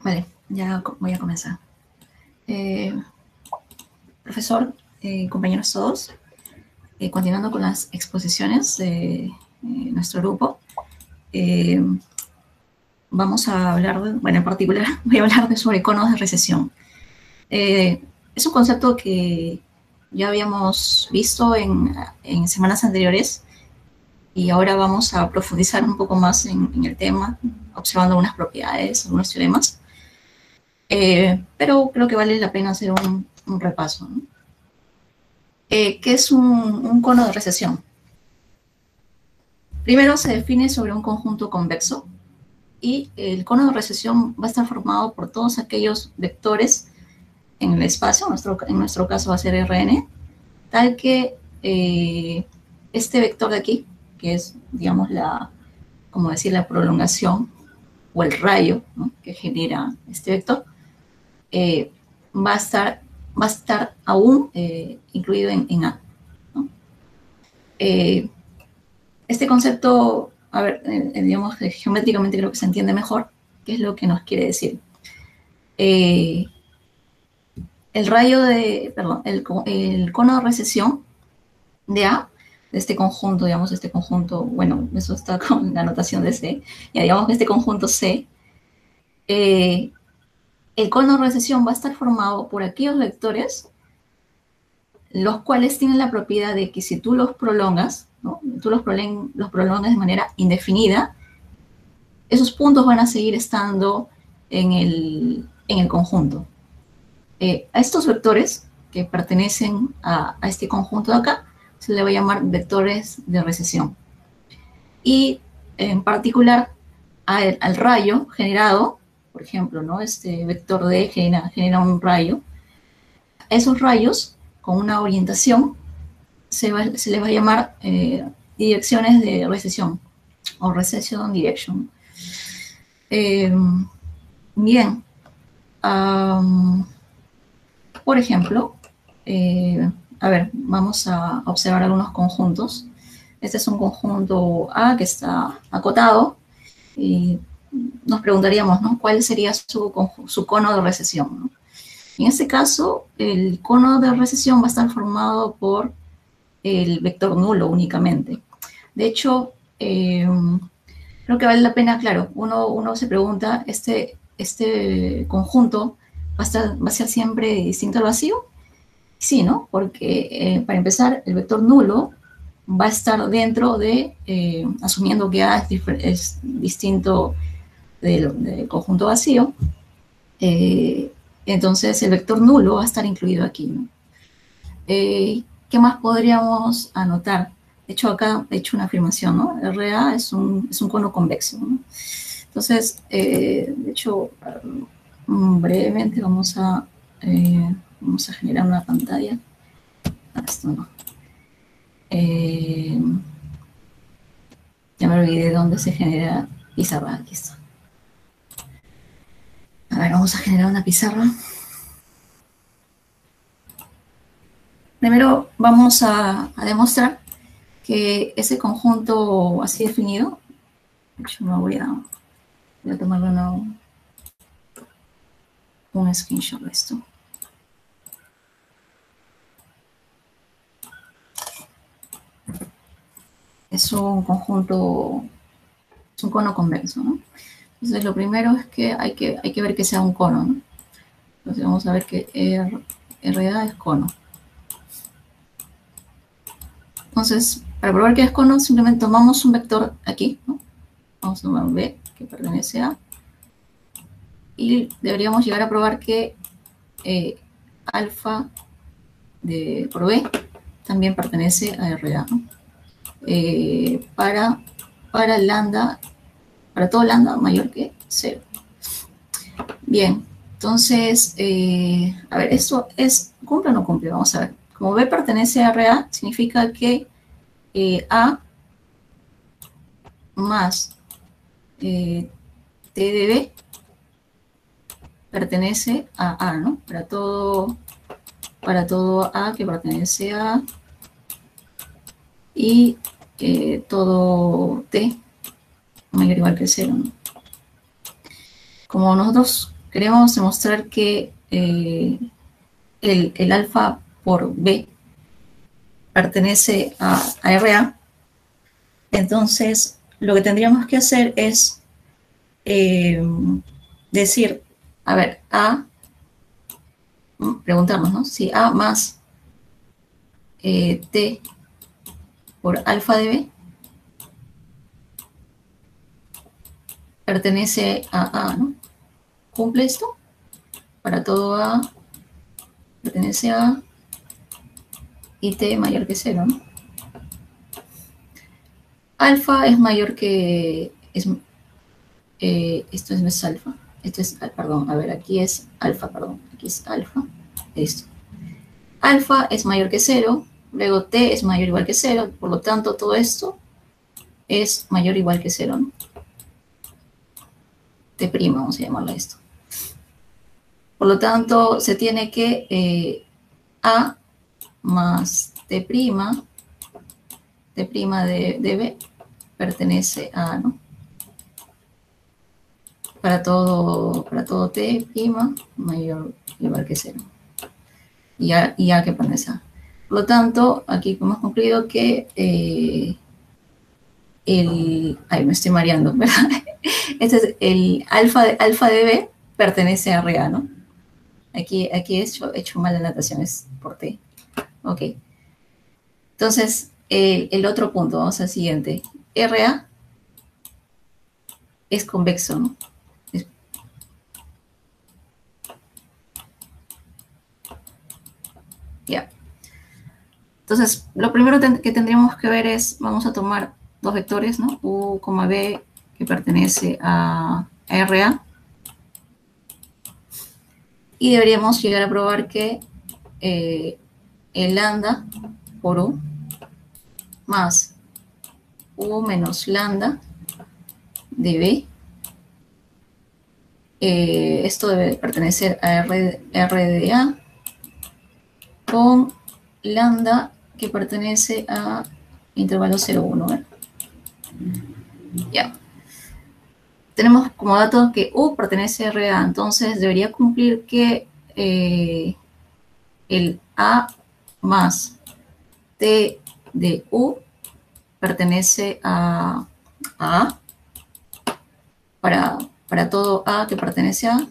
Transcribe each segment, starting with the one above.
Vale, ya voy a comenzar. Profesor, compañeros todos, continuando con las exposiciones de nuestro grupo, vamos a hablar, bueno, en particular voy a hablar sobre conos de recesión. Es un concepto que ya habíamos visto en semanas anteriores y ahora vamos a profundizar un poco más en el tema, observando algunas propiedades, algunos teoremas. Pero creo que vale la pena hacer un repaso, ¿no? ¿Qué es un cono de recesión? Primero se define sobre un conjunto convexo y el cono de recesión va a estar formado por todos aquellos vectores en el espacio, en nuestro caso va a ser Rn, tal que este vector de aquí, que es, digamos, como decir, la prolongación o el rayo, ¿no?, que genera este vector, va a estar aún incluido en A, ¿no? Este concepto, a ver, digamos, geométricamente creo que se entiende mejor qué es lo que nos quiere decir. El cono de recesión de A, de este conjunto, digamos, este conjunto, bueno, eso está con la notación de C, ya digamos que este conjunto C, el cono de recesión va a estar formado por aquellos vectores los cuales tienen la propiedad de que si tú los prolongas, ¿no?, tú los prolongas de manera indefinida, esos puntos van a seguir estando en el conjunto. A estos vectores que pertenecen a este conjunto de acá se le va a llamar vectores de recesión. Y en particular al rayo generado, por ejemplo, ¿no?, este vector D genera un rayo. Esos rayos con una orientación se les va a llamar direcciones de recesión o recession direction. Bien, por ejemplo, a ver, vamos a observar algunos conjuntos. Este es un conjunto A que está acotado y nos preguntaríamos, ¿no?, cuál sería su cono de recesión, ¿no? En este caso, el cono de recesión va a estar formado por el vector nulo únicamente. De hecho, creo que vale la pena, claro, uno se pregunta, ¿este conjunto va a ser siempre distinto al vacío? Sí, ¿no? Porque para empezar, el vector nulo va a estar dentro de, asumiendo que A es distinto del conjunto vacío, entonces el vector nulo va a estar incluido aquí, ¿no? ¿Qué más podríamos anotar? De hecho, acá he hecho una afirmación, ¿no? RA es un cono convexo, ¿no? Entonces, de hecho, brevemente vamos a generar una pantalla. Esto no. Ya me olvidé dónde se genera pizarra. Aquí está. A ver, vamos a generar una pizarra. Primero vamos a demostrar que ese conjunto así definido, yo me voy a tomar un screenshot de esto. Es un conjunto, es un cono convexo, ¿no? Entonces lo primero es que hay que ver que sea un cono, ¿no? Entonces vamos a ver que RA es cono. Entonces, para probar que es cono, simplemente tomamos un vector aquí, ¿no? Vamos a tomar un B que pertenece a, y deberíamos llegar a probar que alfa por B también pertenece a RA, ¿no? Para lambda, para todo lambda mayor que 0. Bien, entonces, a ver, ¿esto cumple o no cumple? Vamos a ver. Como B pertenece a RA, significa que A más T de B pertenece a A, ¿no? Para todo A que pertenece a A y todo T mayor o igual que 0, ¿no? Como nosotros queremos demostrar que el alfa por B pertenece a RA, entonces lo que tendríamos que hacer es decir, a ver, preguntarnos, ¿no? Si A más T por alfa de B pertenece a A, ¿no? ¿Cumple esto? Para todo A pertenece a A y T mayor que 0, ¿no? Alfa es mayor que... esto no es alfa. Esto es, perdón, a ver, aquí es alfa, perdón. Aquí es alfa. Esto. Alfa es mayor que 0, luego T es mayor o igual que 0, por lo tanto todo esto es mayor o igual que 0, ¿no? T', vamos a llamarlo esto. Por lo tanto, se tiene que A más T', T' de B pertenece a A, ¿no? Para todo T' mayor o igual que 0. Y A que pertenece a A. Por lo tanto, aquí hemos concluido que ay, me estoy mareando, ¿verdad? Este es el alfa de B pertenece a RA, ¿no? Aquí he hecho mal la natación, es por T. Ok. Entonces, el otro punto, vamos al siguiente. RA es convexo, ¿no? Ya. Entonces, lo primero que tendríamos que ver es, vamos a tomar dos vectores, ¿no? U, B, que pertenece a RA. Y deberíamos llegar a probar que el lambda por U más U menos lambda de B, esto debe pertenecer a R de A con lambda que pertenece a intervalo 0,1, ¿verdad? Ya. Tenemos como dato que U pertenece a RA, entonces debería cumplir que el A más T de U pertenece a A para todo A que pertenece a A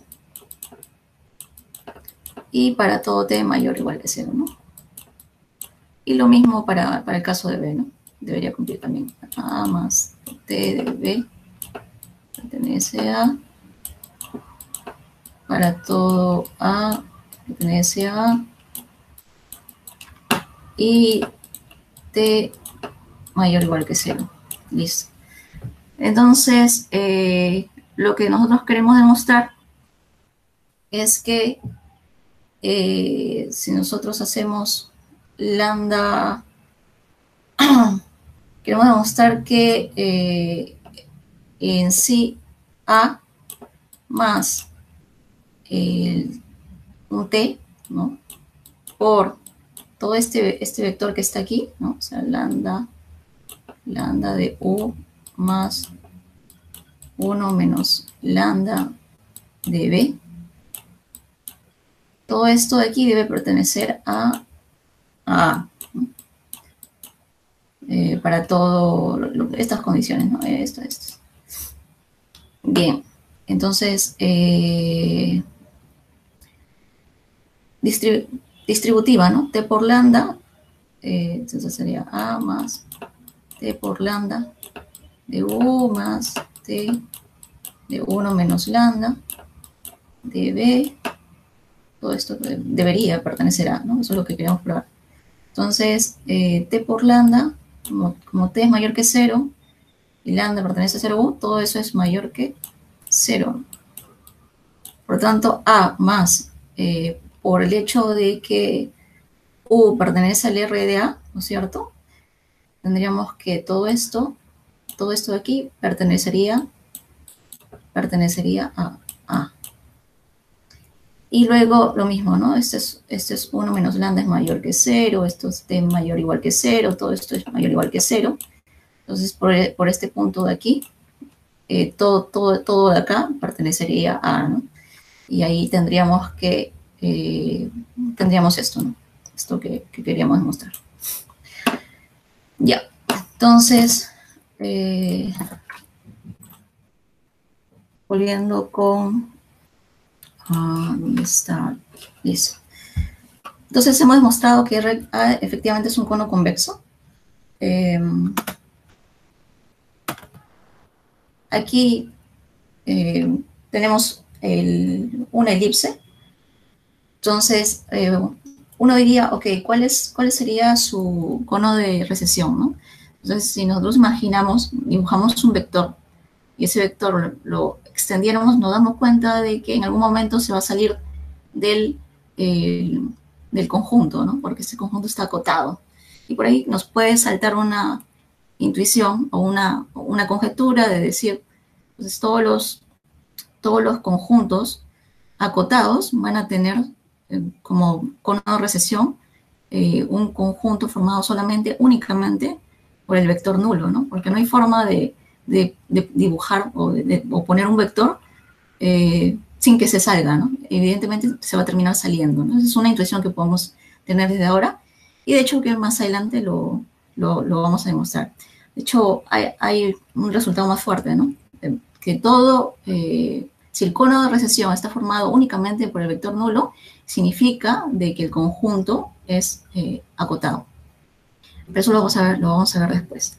y para todo T mayor o igual que 0, ¿no? Y lo mismo para el caso de B, ¿no? Debería cumplir también. A más T de B pertenece a para todo A pertenece a y T mayor o igual que 0. Listo. Entonces, lo que nosotros queremos demostrar es que si nosotros hacemos lambda, queremos demostrar que en sí A más un T, ¿no? Por todo este vector que está aquí, ¿no? O sea, lambda de U más 1 menos lambda de B. Todo esto de aquí debe pertenecer a A, ¿no? Para todas estas condiciones, ¿no? Esto. Bien, entonces, distributiva, ¿no? T por lambda, entonces sería A más T por lambda de U más T de 1 menos lambda de B. Todo esto debería pertenecer a, ¿no? Eso es lo que queremos probar. Entonces, T por lambda, como T es mayor que 0 y lambda pertenece a 0U, todo eso es mayor que 0. Por lo tanto, A más, por el hecho de que U pertenece al R de A, ¿no es cierto? Tendríamos que todo esto de aquí pertenecería a A. Y luego lo mismo, ¿no? Este es 1 menos lambda es mayor que 0, esto es T mayor o igual que 0, todo esto es mayor o igual que 0. Entonces, por este punto de aquí, todo de acá pertenecería a A, ¿no? Y ahí tendríamos tendríamos esto, ¿no? Esto que queríamos demostrar. Ya, entonces, volviendo con, ¿dónde está? Listo. Entonces hemos demostrado que RA efectivamente es un cono convexo. Aquí tenemos una elipse. Entonces, uno diría, ok, ¿cuál sería su cono de recesión, ¿no? Entonces, si nosotros imaginamos, dibujamos un vector y ese vector lo extendiéramos, nos damos cuenta de que en algún momento se va a salir del, del conjunto, ¿no? Porque ese conjunto está acotado. Y por ahí nos puede saltar una intuición o una conjetura de decir, pues todos los conjuntos acotados van a tener como cono de recesión un conjunto formado únicamente por el vector nulo, ¿no? Porque no hay forma de dibujar o poner un vector sin que se salga, ¿no? Evidentemente se va a terminar saliendo, ¿no? Esa es una intuición que podemos tener desde ahora y de hecho que más adelante lo vamos a demostrar. De hecho, hay un resultado más fuerte, ¿no? Que todo, si el cono de recesión está formado únicamente por el vector nulo, significa de que el conjunto es acotado. Pero eso lo vamos a ver después.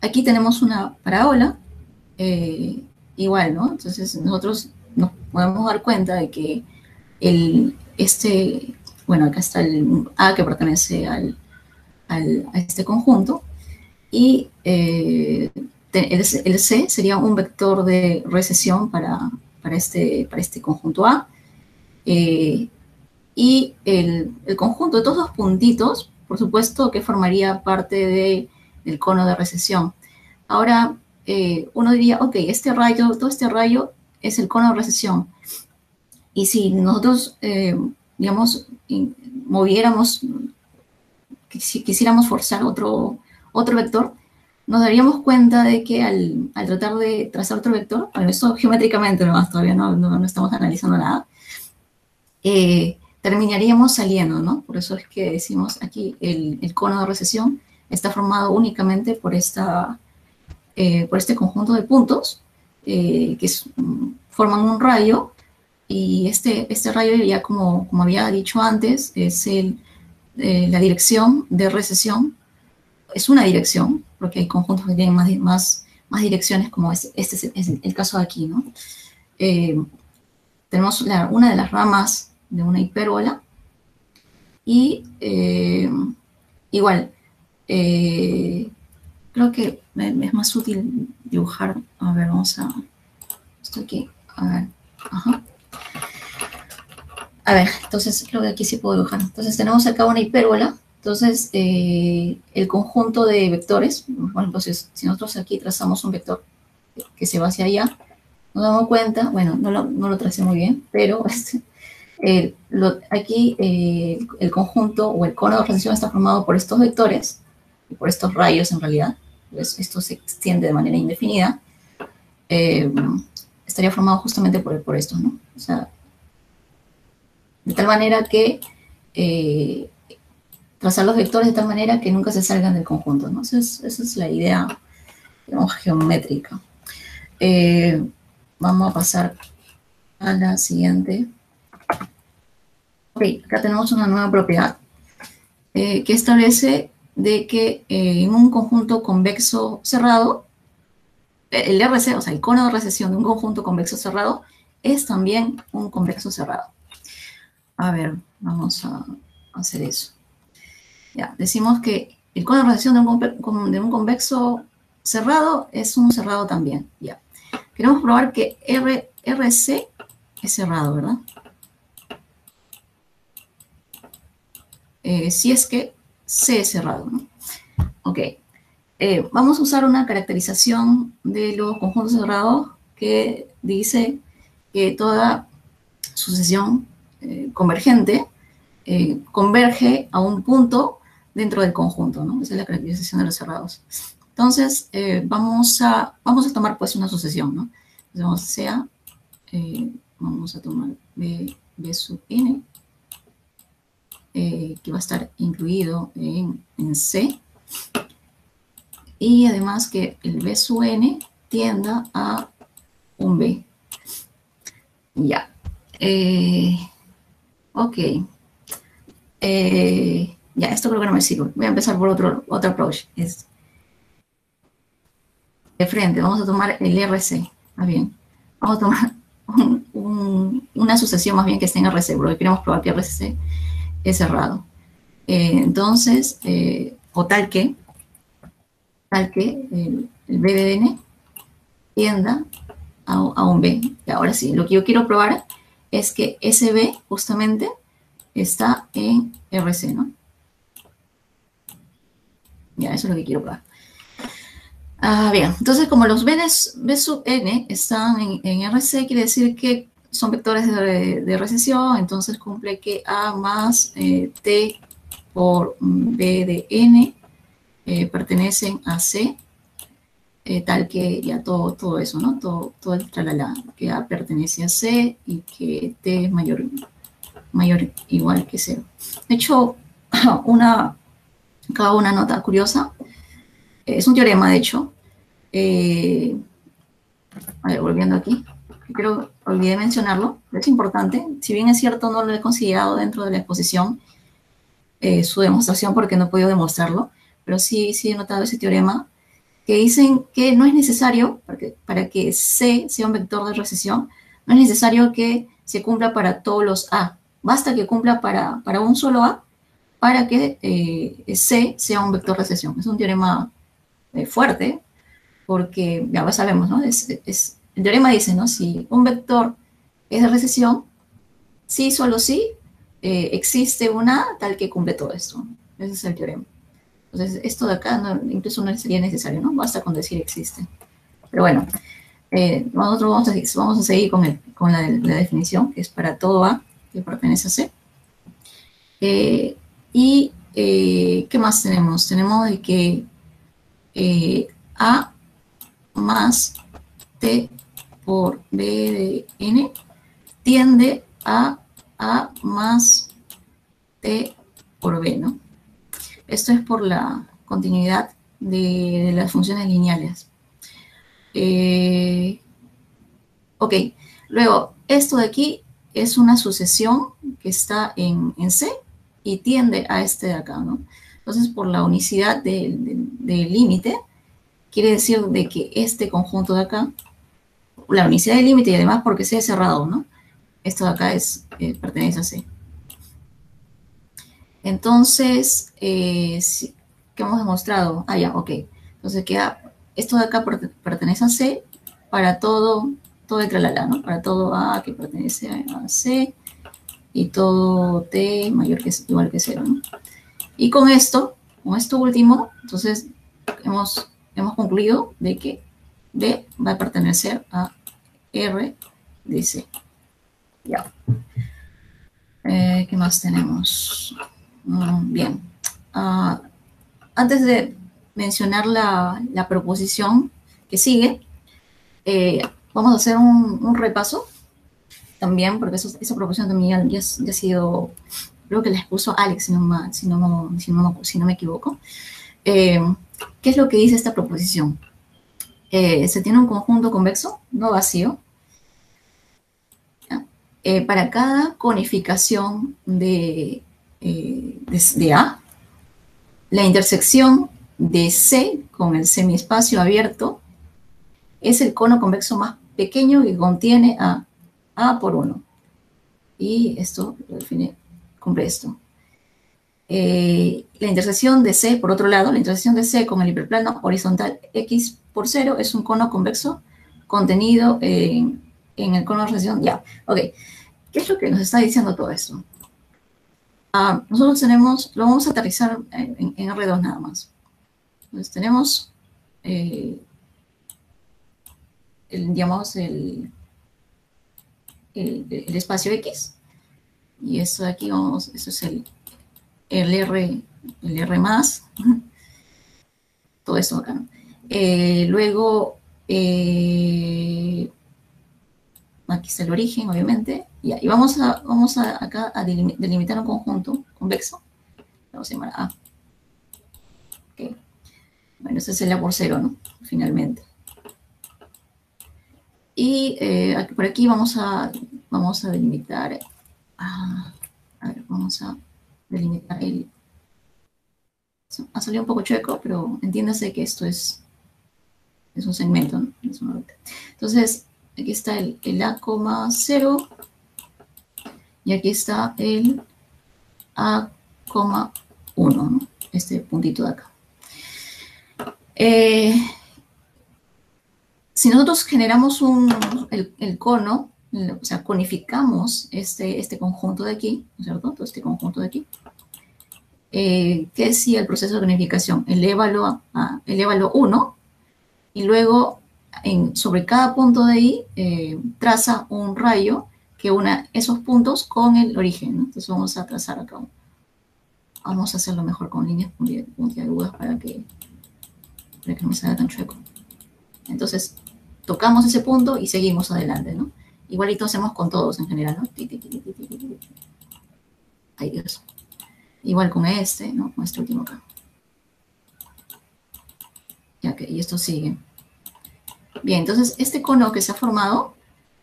Aquí tenemos una parábola, igual, ¿no? Entonces nosotros nos podemos dar cuenta de que bueno, acá está el A que pertenece a este conjunto, y el C sería un vector de recesión para este conjunto A. Y el conjunto de estos dos puntitos, por supuesto, que formaría parte del cono de recesión. Ahora, uno diría, ok, todo este rayo es el cono de recesión. Y si nosotros, digamos, moviéramos, si quisiéramos forzar otro vector, nos daríamos cuenta de que al tratar de trazar otro vector, bueno, esto geométricamente nomás, todavía no estamos analizando nada, terminaríamos saliendo, ¿no? Por eso es que decimos aquí el cono de recesión está formado únicamente por este conjunto de puntos que forman un rayo, y este rayo, ya como había dicho antes, es la dirección de recesión. Es una dirección, porque hay conjuntos que tienen más direcciones, como este es el caso de aquí, ¿no? Tenemos una de las ramas de una hipérbola y igual, creo que es más útil dibujar. A ver, esto aquí, a ver, ajá. A ver, entonces creo que aquí sí puedo dibujar. Entonces tenemos acá una hipérbola. Entonces, el conjunto de vectores, bueno, entonces, si nosotros aquí trazamos un vector que se va hacia allá, nos damos cuenta, bueno, no lo tracé muy bien, pero aquí el conjunto o el cono de recesión está formado por estos vectores, y por estos rayos en realidad. Pues esto se extiende de manera indefinida. Estaría formado justamente por esto, ¿no? O sea, de tal manera que trazar los vectores de tal manera que nunca se salgan del conjunto, ¿no? Esa es la idea, digamos, geométrica. Vamos a pasar a la siguiente. Ok, acá tenemos una nueva propiedad que establece de que en un conjunto convexo cerrado, el RC, o sea, el cono de recesión de un conjunto convexo cerrado, es también un convexo cerrado. A ver, vamos a hacer eso. Ya, decimos que el cono de recesión de un convexo cerrado es un cerrado también. Ya. Queremos probar que RC es cerrado, ¿verdad? Si es que C es cerrado, ¿no? Ok. Vamos a usar una caracterización de los conjuntos cerrados que dice que toda sucesión convergente converge a un punto dentro del conjunto, ¿no? Esa es la caracterización de los cerrados. Entonces, vamos a tomar pues una sucesión, ¿no? Entonces, sea vamos a tomar B sub n, que va a estar incluido en C, y además que el B sub n tienda a un B. Ya. Ok. Ya, esto creo que no me sirve. Voy a empezar por otro approach. Es de frente. Vamos a tomar el RC. Más bien. Vamos a tomar una sucesión más bien que esté en RC, porque queremos probar que RC es cerrado. Entonces, o tal que el B de n tienda a un B. Y ahora sí, lo que yo quiero probar es que ese B justamente está en RC, ¿no? Ya, eso es lo que quiero probar. Bien, entonces como los B sub n están en RC, quiere decir que son vectores de recesión, entonces cumple que A más T por B de n pertenecen a C, tal que ya todo eso, ¿no? Todo el tralala, que A pertenece a C y que T es mayor igual que 0. De hecho, acá una nota curiosa, es un teorema, de hecho. A ver, volviendo aquí, creo que olvidé mencionarlo, es importante, si bien es cierto no lo he considerado dentro de la exposición, su demostración porque no he podido demostrarlo, pero sí he notado ese teorema, que dicen que no es necesario, para que C sea un vector de recesión, no es necesario que se cumpla para todos los A, basta que cumpla para un solo A, para que C sea un vector de recesión. Es un teorema fuerte, porque ya sabemos, ¿no? El teorema dice, ¿no? Si un vector es de recesión, sí, solo sí, existe una tal que cumple todo esto. Ese es el teorema. Entonces, esto de acá incluso no sería necesario, ¿no? Basta con decir existe. Pero bueno, nosotros vamos a seguir con la definición, que es para todo A que pertenece a C. ¿Qué más tenemos? Tenemos de que A más T por B de n tiende a A más T por B, ¿no? Esto es por la continuidad de las funciones lineales. Ok, luego, esto de aquí es una sucesión que está en C y tiende a este de acá, ¿no? Entonces, por la unicidad del límite, quiere decir de que este conjunto de acá, la unicidad del límite y además porque sea cerrado, ¿no? Esto de acá pertenece a C. Entonces, ¿qué hemos demostrado? Ya, ok. Entonces queda, esto de acá pertenece a C para todo el tralala, ¿no? Para todo A que pertenece a C y todo T mayor que igual que 0, ¿no? Y con esto último, entonces hemos concluido de que B va a pertenecer a R de C. Ya. ¿Qué más tenemos? Bien. Antes de mencionar la proposición que sigue, vamos a hacer un repaso también, porque esa proposición también ya ha sido, creo que la expuso Alex, si no me equivoco. ¿Qué es lo que dice esta proposición? Se tiene un conjunto convexo, no vacío, para cada conificación de A, la intersección de C con el semiespacio abierto es el cono convexo más pequeño que contiene a por 1. Y esto lo define, cumple esto. La intersección de C, por otro lado, la intersección de C con el hiperplano horizontal X por 0 es un cono convexo contenido en el cono de recesión. Ya, ok. ¿Qué es lo que nos está diciendo todo esto? Nosotros lo vamos a aterrizar en R2 nada más. Entonces tenemos, llamamos el espacio X, y esto de aquí, eso es el R más, todo esto acá. Luego, aquí aquí está el origen, obviamente. Y vamos a acá a delimitar un conjunto convexo. Vamos a llamar A. Okay. Bueno, este es el A por 0, ¿no? Finalmente. Y por aquí vamos a delimitar. A ver, vamos a delimitar el. Ha salido un poco chueco, pero entiéndase que esto es un segmento, ¿no? Es una ruta. Entonces, aquí está el A, 0 y aquí está el A, 1, ¿no? Este puntito de acá. Si nosotros generamos el cono, o sea, conificamos este conjunto de aquí, ¿no es cierto? Todo este conjunto de aquí. ¿Qué decía el proceso de conificación? Elévalo 1 y luego sobre cada punto de ahí traza un rayo que una esos puntos con el origen, ¿no? Entonces vamos a trazar acá. Vamos a hacerlo mejor con líneas puntiagudas para que no me salga tan chueco. Entonces, tocamos ese punto y seguimos adelante, ¿no? Igualito hacemos con todos en general, ¿no? Ay, Dios. Igual con este, ¿no? Con este último acá. Ya que, y esto sigue. Bien, entonces este cono que se ha formado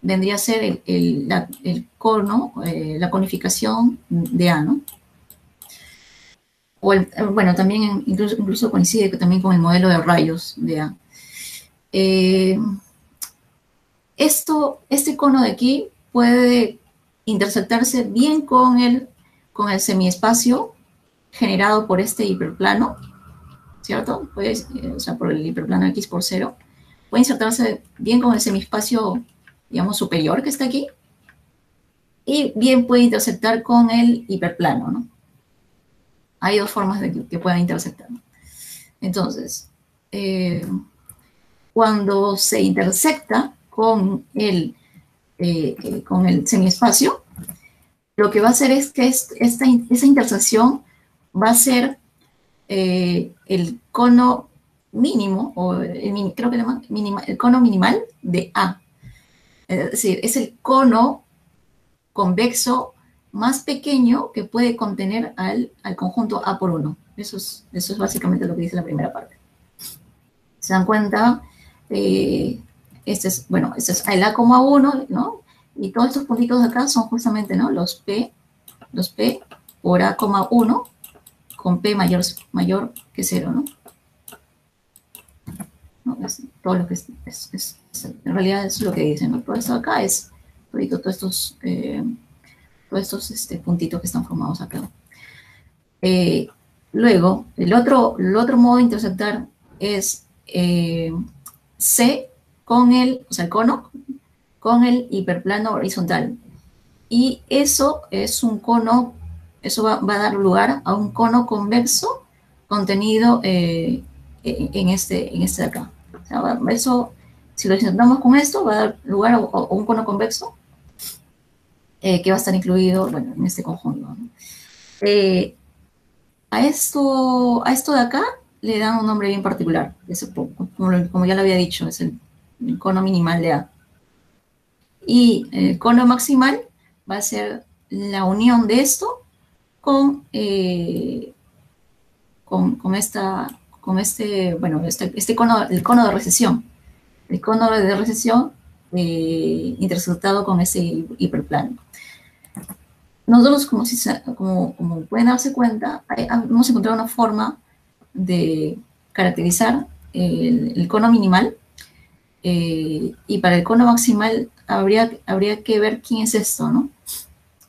vendría a ser el cono, la conificación de A, ¿no? O bueno, también incluso coincide también con el modelo de rayos de A. Este cono de aquí puede intersectarse bien con el semiespacio generado por este hiperplano, ¿cierto? O sea, por el hiperplano X por 0. Puede insertarse bien con el semiespacio, digamos, superior que está aquí. Y bien puede intersectar con el hiperplano, ¿no? Hay dos formas de que pueda intersectar. Entonces, cuando se intersecta con el semiespacio, lo que va a hacer es que esa intersección va a ser el cono mínimo, o creo que el cono minimal de A. Es decir, es el cono convexo más pequeño que puede contener al conjunto A por 1. Eso es básicamente lo que dice la primera parte. ¿Se dan cuenta? Este es el A,1, ¿no? Y todos estos puntitos de acá son justamente, ¿no? Los P por A,1 con P mayor que 0, ¿no? ¿No? Todo lo que en realidad es lo que dicen, ¿no? Todo esto acá es todos estos puntitos que están formados acá. Luego, el otro modo de intersectar es C con el cono con el hiperplano horizontal. Y eso es un cono, eso va a dar lugar a un cono convexo contenido en este de acá. O sea, eso, si lo insertamos con esto, va a dar lugar a un cono convexo que va a estar incluido, bueno, en este conjunto, ¿no? A esto de acá le dan un nombre bien particular, como ya lo había dicho, es el cono minimal de A. Y el cono maximal va a ser la unión de esto con este cono, el cono de recesión. El cono de recesión intersectado con ese hiperplano. Nosotros, como pueden darse cuenta, hemos encontrado una forma de caracterizar el cono minimal, y para el cono maximal habría que ver quién es esto, ¿no?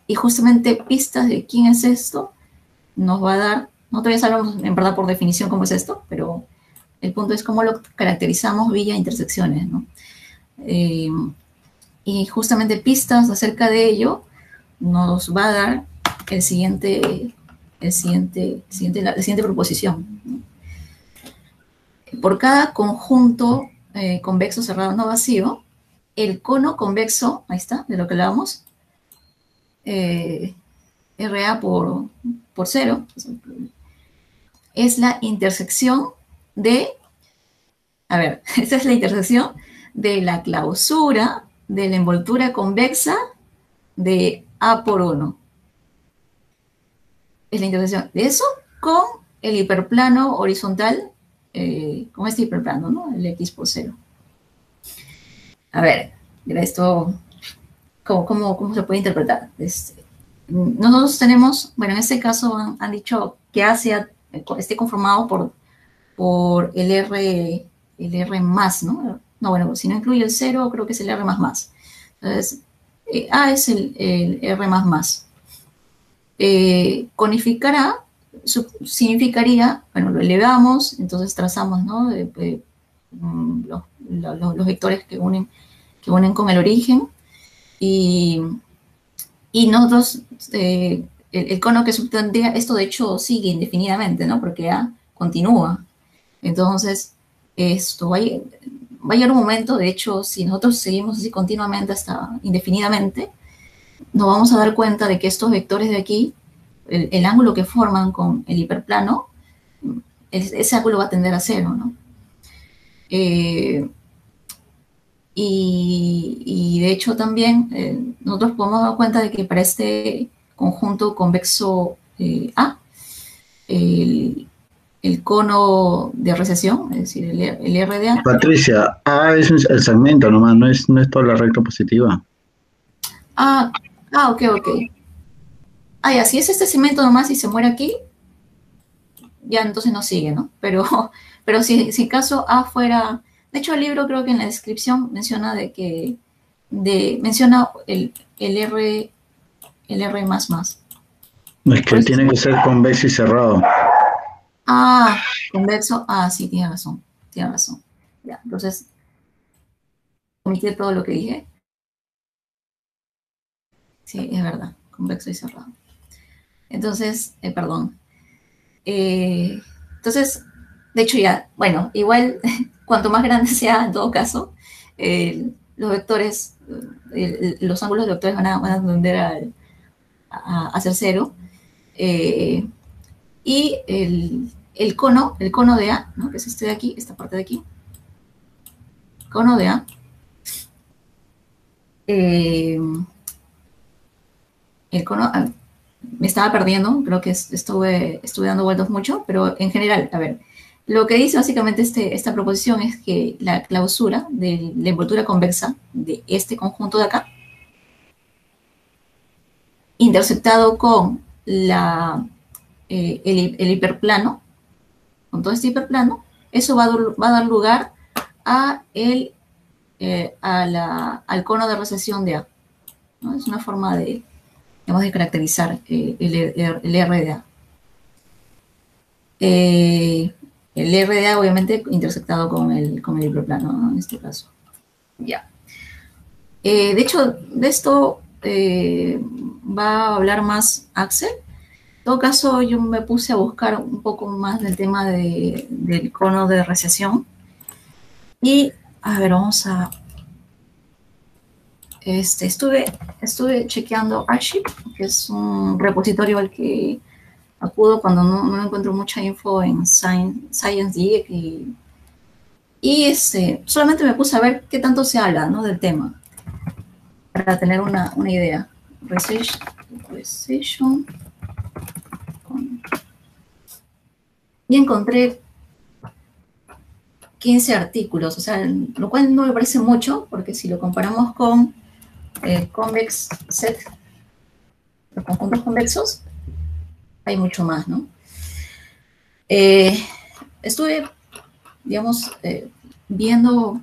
Y justamente pistas de quién es esto nos va a dar, no todavía sabemos en verdad por definición cómo es esto, pero el punto es cómo lo caracterizamos vía intersecciones, ¿no? Y justamente pistas acerca de ello nos va a dar la siguiente proposición, ¿no? Por cada conjunto convexo cerrado no vacío, el cono convexo, ahí está, de lo que hablábamos, RA por 0, es la intersección de, esta es la intersección de la clausura de la envoltura convexa de A por 1. Es la intersección de eso con el hiperplano horizontal, con este hiperplano, ¿no? El X por 0. A ver, mira esto, ¿cómo se puede interpretar? Nosotros tenemos, bueno, en este caso han dicho que A esté conformado por el R más, ¿no? No, bueno, si no incluye el 0, creo que es el R más más. Entonces, A es el R más más. Conificará significaría, bueno, lo elevamos, entonces trazamos, ¿no? Los vectores que unen con el origen y nosotros, el cono que subtendría, esto de hecho sigue indefinidamente, ¿no? Porque A continúa. Entonces, esto va a llegar un momento, de hecho, si nosotros seguimos así continuamente hasta indefinidamente, nos vamos a dar cuenta de que estos vectores de aquí, el ángulo que forman con el hiperplano, ese ángulo va a tender a 0, ¿no? Y de hecho también nosotros podemos dar cuenta de que para este conjunto convexo A, el cono de recesión, es decir, el R de A. Patricia, A es el segmento nomás, no es toda la recta positiva. Ok. Ya, si es este segmento nomás y se muere aquí, ya entonces no sigue, ¿no? Pero si en caso A fuera... De hecho, el libro creo que en la descripción menciona menciona el R más más. Es que tiene que ser convexo y cerrado. Convexo. Sí, tiene razón. Tiene razón. Ya, entonces, omití todo lo que dije. Sí, es verdad. Convexo y cerrado. Entonces, perdón. Entonces, de hecho ya, bueno, igual cuanto más grande sea, en todo caso, los vectores, los ángulos de vectores van a tender a ser 0. Y el cono de A, ¿no? Que es este de aquí, esta parte de aquí, cono de A, el cono, me estaba perdiendo, creo que estuve dando vueltas mucho, pero en general, a ver, lo que dice básicamente esta proposición es que la clausura de la envoltura convexa de este conjunto de acá, interceptado con el hiperplano, con todo este hiperplano, eso va a dar lugar al cono de recesión de A, ¿no? Es una forma de caracterizar el R de A. El RDA obviamente intersectado con el hiperplano, ¿no? En este caso. Ya. De hecho, de esto va a hablar más Axel. En todo caso, yo me puse a buscar un poco más del tema del cono de recesión. Y, a ver, estuve chequeando Archive, que es un repositorio al que acudo cuando no encuentro mucha info en ScienceDig y solamente me puse a ver qué tanto se habla, ¿no? Del tema, para tener una idea. Recession. Y encontré 15 artículos, o sea, lo cual no me parece mucho, porque si lo comparamos con el convex set, los conjuntos convexos, hay mucho más, ¿no? Estuve, digamos, viendo,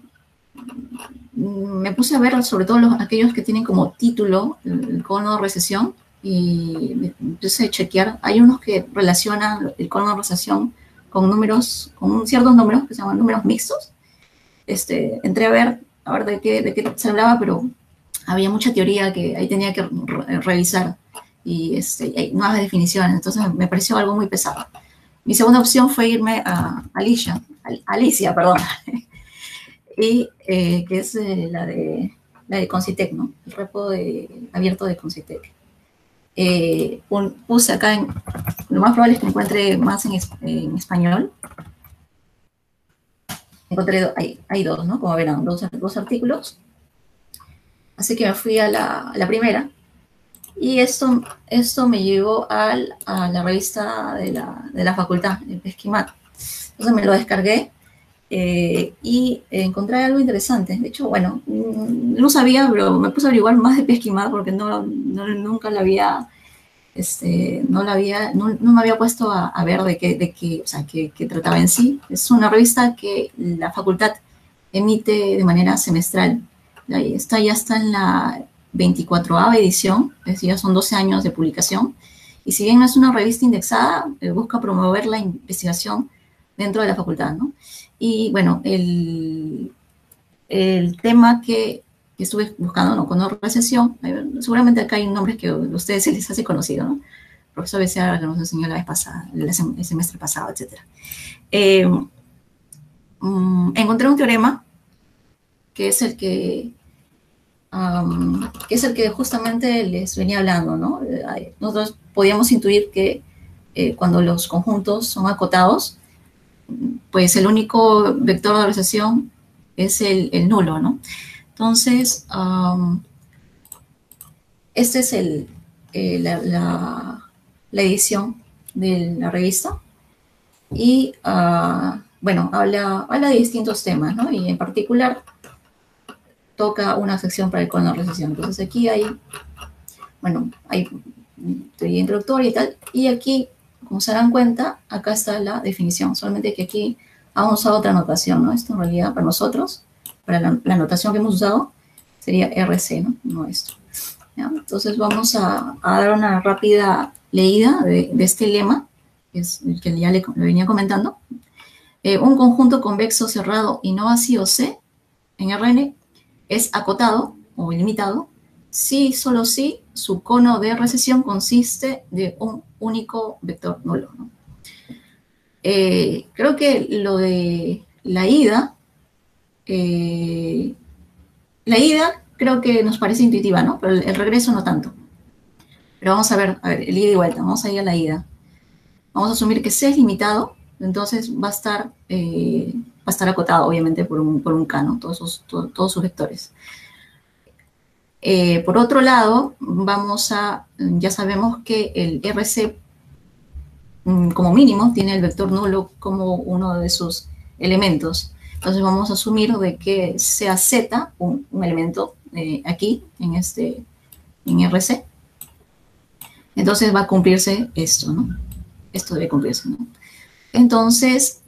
me puse a ver sobre todo aquellos que tienen como título el cono de recesión y me empecé a chequear. Hay unos que relacionan el cono de recesión con números, con ciertos números que se llaman números mixtos. Entré a ver de qué se hablaba, pero había mucha teoría que ahí tenía que revisar y hay nuevas definiciones, entonces me pareció algo muy pesado. Mi segunda opción fue irme a Alicia, perdón, y que es la de Concitec, ¿no? El repo abierto de Concitec. Puse acá, lo más probable es que encuentre más en español. Encontré, hay dos, ¿no? Como verán, dos artículos. Así que me fui a la primera. Y esto me llevó a la revista de la facultad, el Pesquimat. Entonces me lo descargué y encontré algo interesante. De hecho, bueno, no sabía, pero me puse a averiguar más de Pesquimat porque nunca la había, no me había puesto a ver o sea, qué trataba en sí. Es una revista que la facultad emite de manera semestral. Ya está en la 24ª edición, es decir, ya son 12 años de publicación. Y si bien no es una revista indexada, busca promover la investigación dentro de la facultad, ¿no? Y bueno, el tema que estuve buscando, ¿no? Con recesión, seguramente acá hay nombres que a ustedes se les hace conocido, ¿no? Profesor Becerra, que nos enseñó la vez pasada, el semestre pasado, etc. Encontré un teorema que es el que justamente les venía hablando, ¿no? Nosotros podíamos intuir que cuando los conjuntos son acotados, pues el único vector de recesión es el nulo, ¿no? Entonces, esta es la edición de la revista y, bueno, habla de distintos temas, ¿no? Y en particular toca una sección para el cono de recesión. Entonces aquí hay teoría introductoria y tal, y aquí, como se dan cuenta, acá está la definición, solamente que aquí hemos usado otra notación, ¿no? Esto en realidad para nosotros, para la notación que hemos usado, sería RC, ¿no? No esto. ¿Ya? Entonces vamos a dar una rápida leída de este lema, que es el que ya le venía comentando. Un conjunto convexo cerrado y no vacío C en Rn es acotado o ilimitado si, solo si, su cono de recesión consiste de un único vector nulo, ¿no? Creo que lo de la ida creo que nos parece intuitiva, ¿no? Pero el regreso no tanto. Pero vamos a ver, el ida y vuelta, vamos a ir a la ida. Vamos a asumir que C es limitado, entonces va a estar acotado, obviamente, por un K, ¿no? Todos sus vectores. Por otro lado, ya sabemos que el RC, como mínimo, tiene el vector nulo como uno de sus elementos. Entonces vamos a asumir de que sea Z un elemento aquí, en RC. Entonces va a cumplirse esto, ¿no? Esto debe cumplirse, ¿no? Entonces,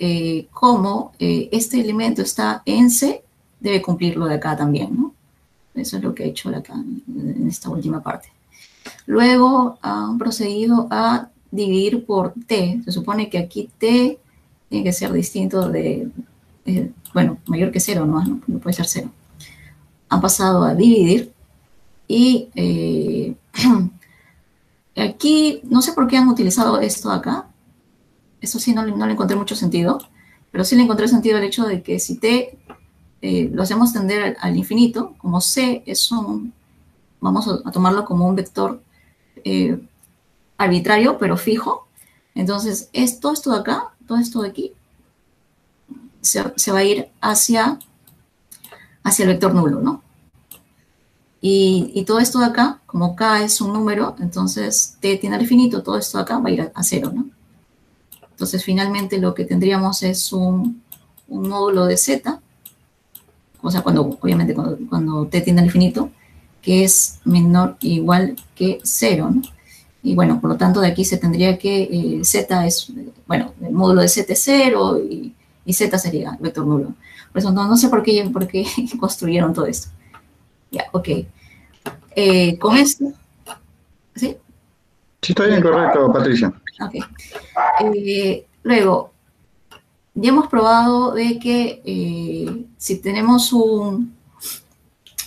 como este elemento está en C, debe cumplirlo de acá también, ¿no? Eso es lo que he hecho acá en esta última parte. Luego han procedido a dividir por T. Se supone que aquí T tiene que ser distinto de, bueno, mayor que 0, ¿no? No puede ser 0. Han pasado a dividir y aquí, no sé por qué han utilizado esto acá. Eso sí, no le encontré mucho sentido, pero sí le encontré sentido el hecho de que si T lo hacemos tender al infinito, como C es vamos a tomarlo como un vector arbitrario, pero fijo. Entonces, todo esto de acá, todo esto de aquí, se va a ir hacia el vector nulo, ¿no? Y todo esto de acá, como K es un número, entonces T tiene al infinito, todo esto de acá va a ir a 0, ¿no? Entonces, finalmente lo que tendríamos es un módulo de Z, o sea, obviamente cuando T tiende al infinito, que es menor o igual que 0, ¿no? Y bueno, por lo tanto, de aquí se tendría que Z es, bueno, el módulo de Z es 0 y Z sería el vector nulo. Por eso no sé por qué construyeron todo esto. Ya, ok. Con esto, ¿sí? Sí, está bien, correcto, Patricia. Ok. Luego, ya hemos probado de que si tenemos un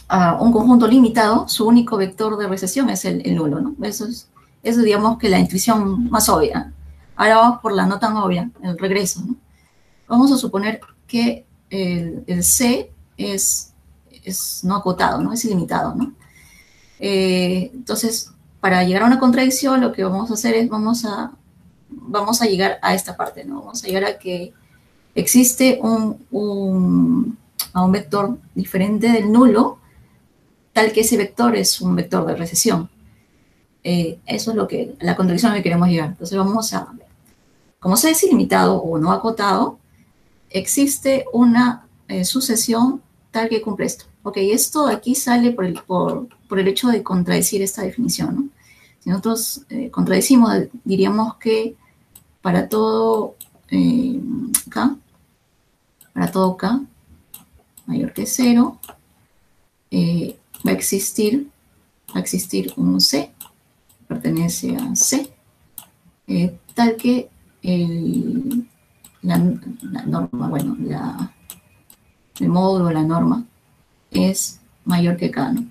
conjunto limitado, su único vector de recesión es el nulo, ¿no? Eso es, digamos, que la intuición más obvia. Ahora vamos por la no tan obvia, el regreso, ¿no? Vamos a suponer que el C es no acotado, ¿no? Es ilimitado, ¿no? Entonces, para llegar a una contradicción, lo que vamos a hacer es vamos a llegar a esta parte, ¿no? Vamos a llegar a que existe a un vector diferente del nulo, tal que ese vector es un vector de recesión. Eso es la contradicción a la que queremos llegar. Entonces vamos a ver. Como C es ilimitado o no acotado, existe una sucesión tal que cumple esto. Ok, esto aquí sale por el hecho de contradecir esta definición, ¿no? Si nosotros contradecimos, diríamos que para todo K, para todo K mayor que 0, va a existir un C, pertenece a C, tal que la norma, bueno, el módulo, la norma, es mayor que K, ¿no?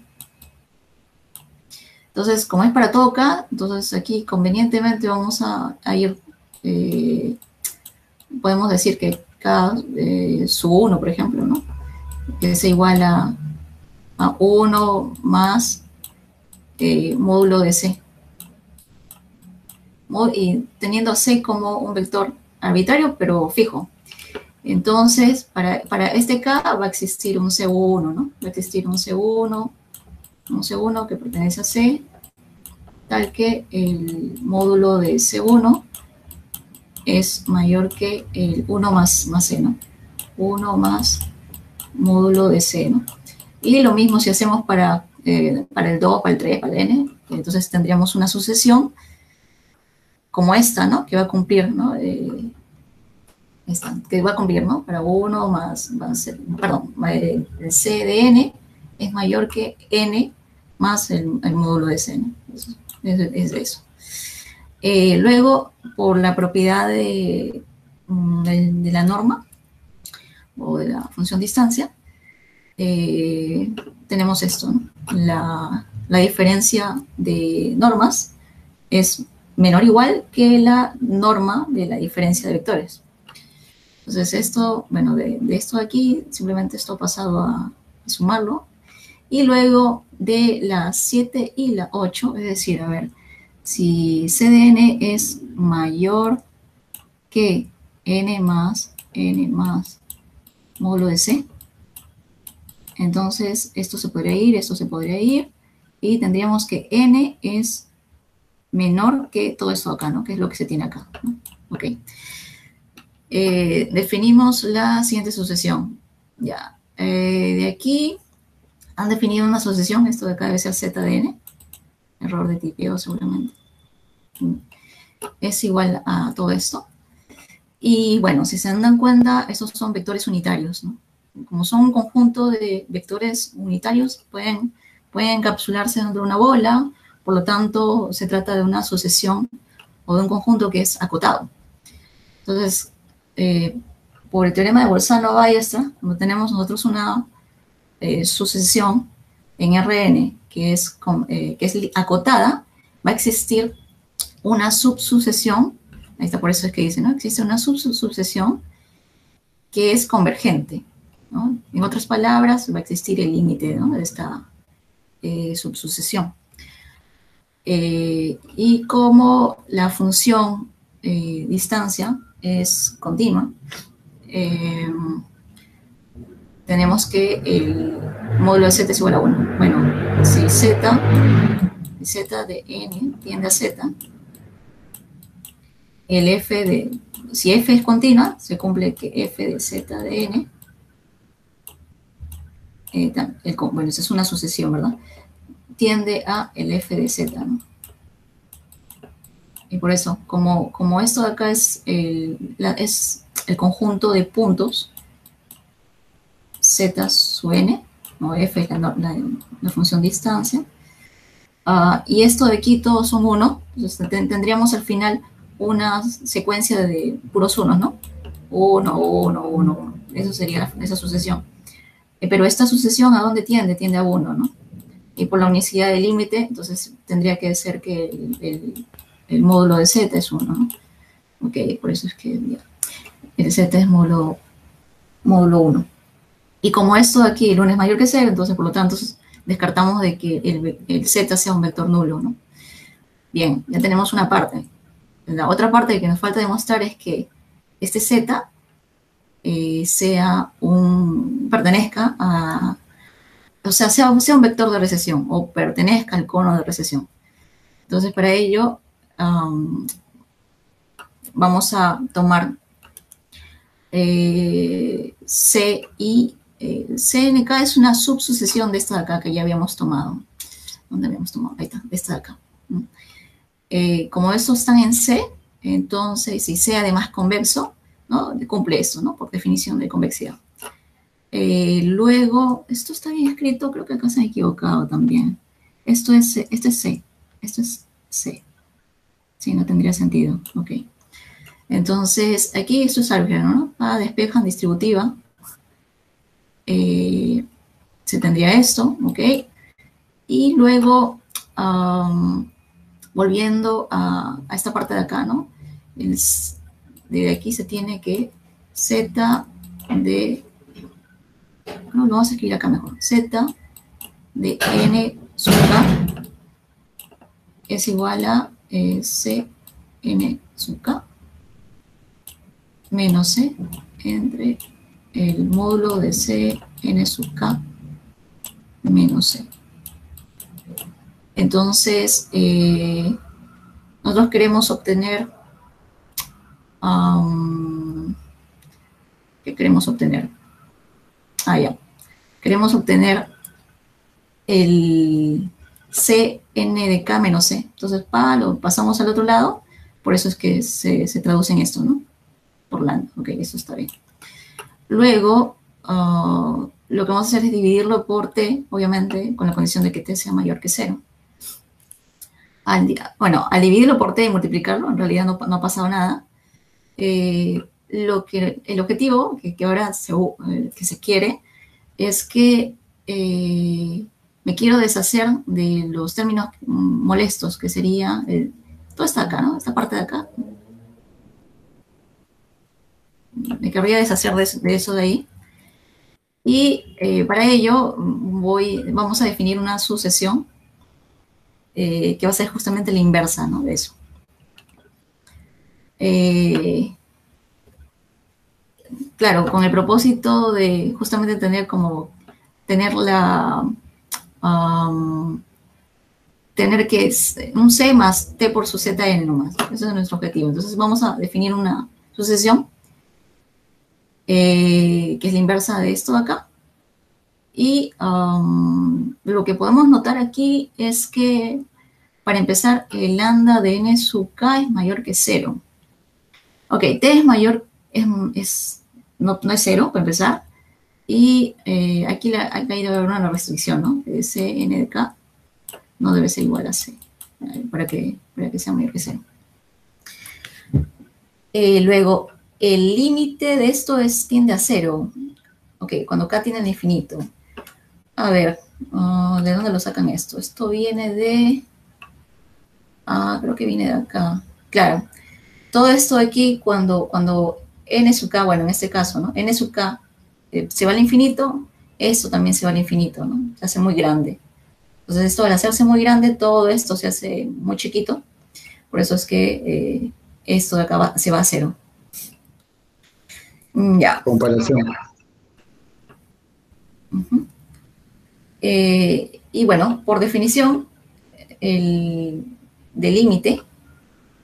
Entonces, como es para todo K, entonces aquí convenientemente vamos a ir, podemos decir que K sub 1, por ejemplo, ¿no? Que es igual a 1 más módulo de C. Y teniendo C como un vector arbitrario, pero fijo. Entonces, para este K va a existir un C1, ¿no? Va a existir un C1 que pertenece a C, tal que el módulo de C1 es mayor que el 1 más C, ¿no? 1 más módulo de C, ¿no? Y lo mismo si hacemos para el 2, para el 3, para el n, entonces tendríamos una sucesión como esta, ¿no? Que va a cumplir, ¿no? Que va a cumplir, ¿no? Para 1 más perdón, el C de n es mayor que n más el módulo de C, ¿no? Es de eso. Luego, por la propiedad de la norma o de la función distancia, tenemos esto, ¿no? La diferencia de normas es menor o igual que la norma de la diferencia de vectores. Entonces esto, bueno, de esto de aquí, simplemente esto pasado a sumarlo. Y luego de la 7 y la 8, es decir, a ver, si C de n es mayor que n más módulo de C, entonces esto se podría ir, esto se podría ir, y tendríamos que n es menor que todo esto acá, ¿no? Que es lo que se tiene acá, ¿no? Ok. Definimos la siguiente sucesión. Ya. De aquí han definido una sucesión, esto de acá debe ser z de n, error de tipeo seguramente. Es igual a todo esto. Y bueno, si se dan cuenta, estos son vectores unitarios, ¿no? Como son un conjunto de vectores unitarios, pueden encapsularse dentro de una bola, por lo tanto, se trata de una sucesión o de un conjunto que es acotado. Entonces, por el teorema de Bolzano-Ballestra, cuando tenemos nosotros una sucesión en Rn que es acotada, va a existir una subsucesión, ahí está, por eso es que dice, ¿no? Existe una subsucesión que es convergente, ¿no? En otras palabras, va a existir el límite, ¿no? De esta subsucesión. Y como la función distancia es continua, tenemos que el módulo de z es igual a 1. Bueno, si z de n tiende a z, si f es continua, se cumple que f de z de n, bueno, esa es una sucesión, ¿verdad? Tiende a el f de z, ¿no? Y por eso, como esto de acá es el conjunto de puntos, z sub n, ¿no? F es la función distancia, y esto de aquí todos son 1, entonces tendríamos al final una secuencia de puros unos, ¿no? 1, 1, 1, 1. Eso sería esa sucesión. Pero esta sucesión, ¿a dónde tiende? Tiende a 1, ¿no? Y por la unicidad del límite, entonces tendría que ser que el módulo de z es 1, ¿no? Ok, por eso es que ya, el z es módulo 1. Y como esto de aquí, el 1 es mayor que 0, entonces por lo tanto descartamos de que el z sea un vector nulo, ¿no? Bien, ya tenemos una parte. La otra parte que nos falta demostrar es que este z pertenezca a, o sea, sea un vector de recesión o pertenezca al cono de recesión. Entonces, para ello, vamos a tomar C y CNK es una subsucesión de esta de acá que ya habíamos tomado. ¿Dónde habíamos tomado? Ahí está, esta de acá. Como estos están en C, entonces, si C además convexo, ¿no? Cumple esto, ¿no? Por definición de convexidad. Luego, esto está bien escrito, creo que acá se han equivocado también. Esto es C, esto es C. Sí, no tendría sentido, ok. Entonces, aquí esto es álgebra, ¿no? Despejan distributiva. Se tendría esto, ok. Y luego, volviendo a esta parte de acá, ¿no? De aquí se tiene que Z de... No, lo vamos a escribir acá mejor. Z de N sub K es igual a C N sub K menos C entre el módulo de C N sub K menos C. Entonces, nosotros queremos obtener... ¿qué queremos obtener? Ya. Queremos obtener el CN de K menos C. Entonces, lo pasamos al otro lado. Por eso es que se traduce en esto, ¿no? Por lambda. Ok, eso está bien. Luego, lo que vamos a hacer es dividirlo por T, obviamente, con la condición de que T sea mayor que 0. Bueno, al dividirlo por T y multiplicarlo, en realidad no ha pasado nada. El objetivo que ahora que se quiere es que me quiero deshacer de los términos molestos, que sería toda esta acá, ¿no? Esta parte de acá. Me querría deshacer de eso de ahí. Y para ello vamos a definir una sucesión que va a ser justamente la inversa, ¿no? De eso. Claro, con el propósito de justamente tener tener que un C más T por su ZN nomás. Ese es nuestro objetivo. Entonces vamos a definir una sucesión que es la inversa de esto de acá. Y lo que podemos notar aquí es que, para empezar, el lambda de n sub k es mayor que 0. Ok, t es mayor, no es 0, para empezar. Y aquí debe haber una restricción, ¿no? Que Cn de k no debe ser igual a c, para que sea mayor que 0. Luego, el límite de esto tiende a 0. Ok, cuando k tiende al infinito. A ver, ¿de dónde lo sacan esto? Esto viene de... creo que viene de acá. Claro, todo esto de aquí, cuando n sub k, bueno, en este caso, ¿no? N sub k se va al infinito, esto también se va al infinito, ¿no? Se hace muy grande. Entonces, esto al hacerse muy grande, todo esto se hace muy chiquito. Por eso es que esto de acá se va a 0. Ya. Comparación. Y bueno, por definición, del límite,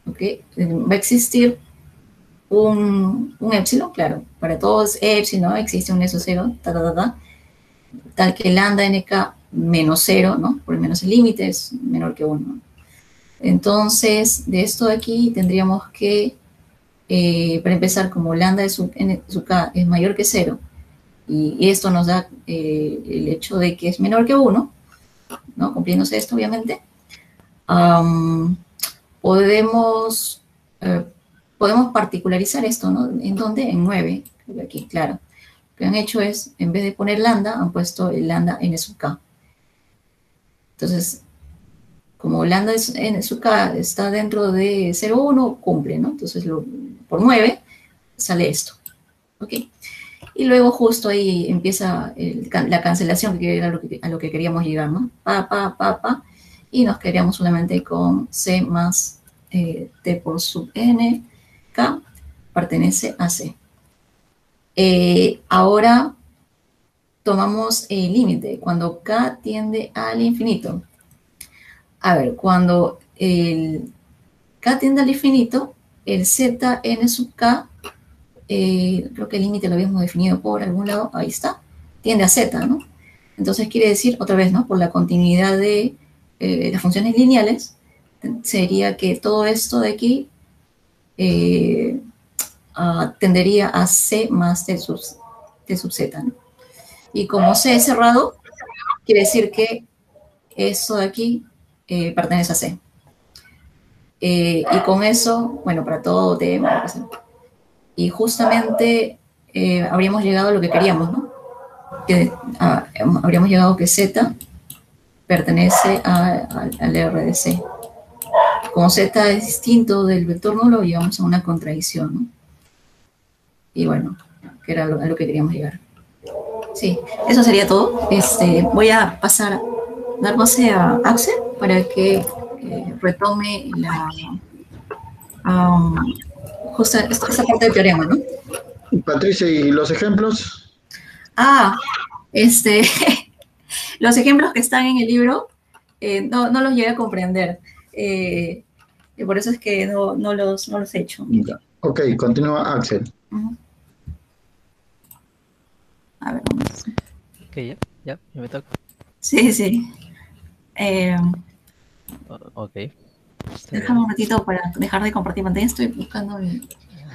¿okay? Va a existir un épsilon, claro, para todos épsilon, ¿no? Existe un eso 0, tal que lambda nk menos 0, ¿no? Por lo menos el límite es menor que 1. ¿no? Entonces, de esto de aquí tendríamos que, para empezar, como lambda de n sub k es mayor que 0, y esto nos da el hecho de que es menor que 1, ¿no? Cumpliéndose esto, obviamente, podemos particularizar esto, ¿no? ¿En dónde? En 9, aquí, claro. Lo que han hecho es, en vez de poner lambda, han puesto el lambda n sub k. Entonces, como lambda n sub k está dentro de 0,1, cumple, ¿no? Entonces, por 9 sale esto. ¿Ok? Y luego justo ahí empieza la cancelación, que era a lo que queríamos llegar, ¿no? Y nos quedaríamos solamente con C más T por sub N, K, pertenece a C. Ahora, tomamos el límite, cuando k tiende al infinito. A ver, cuando el k tiende al infinito, el zn sub k, creo que el límite lo habíamos definido por algún lado, ahí está, tiende a z, ¿no? Entonces quiere decir, otra vez, ¿no? Por la continuidad de las funciones lineales, sería que todo esto de aquí tendería a c más t sub z, ¿no? Y como c es cerrado, quiere decir que eso de aquí pertenece a c. Y con eso, bueno, para todo t, y justamente habríamos llegado a lo que queríamos, ¿no? Que habríamos llegado a que z pertenece al R de C. Como z es distinto del vector nulo, llegamos a una contradicción, ¿no? Y bueno, que era a lo que queríamos llegar. Sí, eso sería todo. Voy a pasar, dar pase a Axel para que retome um, justo esta parte del teorema, ¿no? Patricia, ¿y los ejemplos? Ah, los ejemplos que están en el libro no los llegué a comprender. Y por eso es que no los he hecho. Ya. Ok, continúa Axel. A ver, vamos. Ok, ya me toca. Sí, sí. Ok. Déjame un ratito para dejar de compartir pantalla. Estoy buscando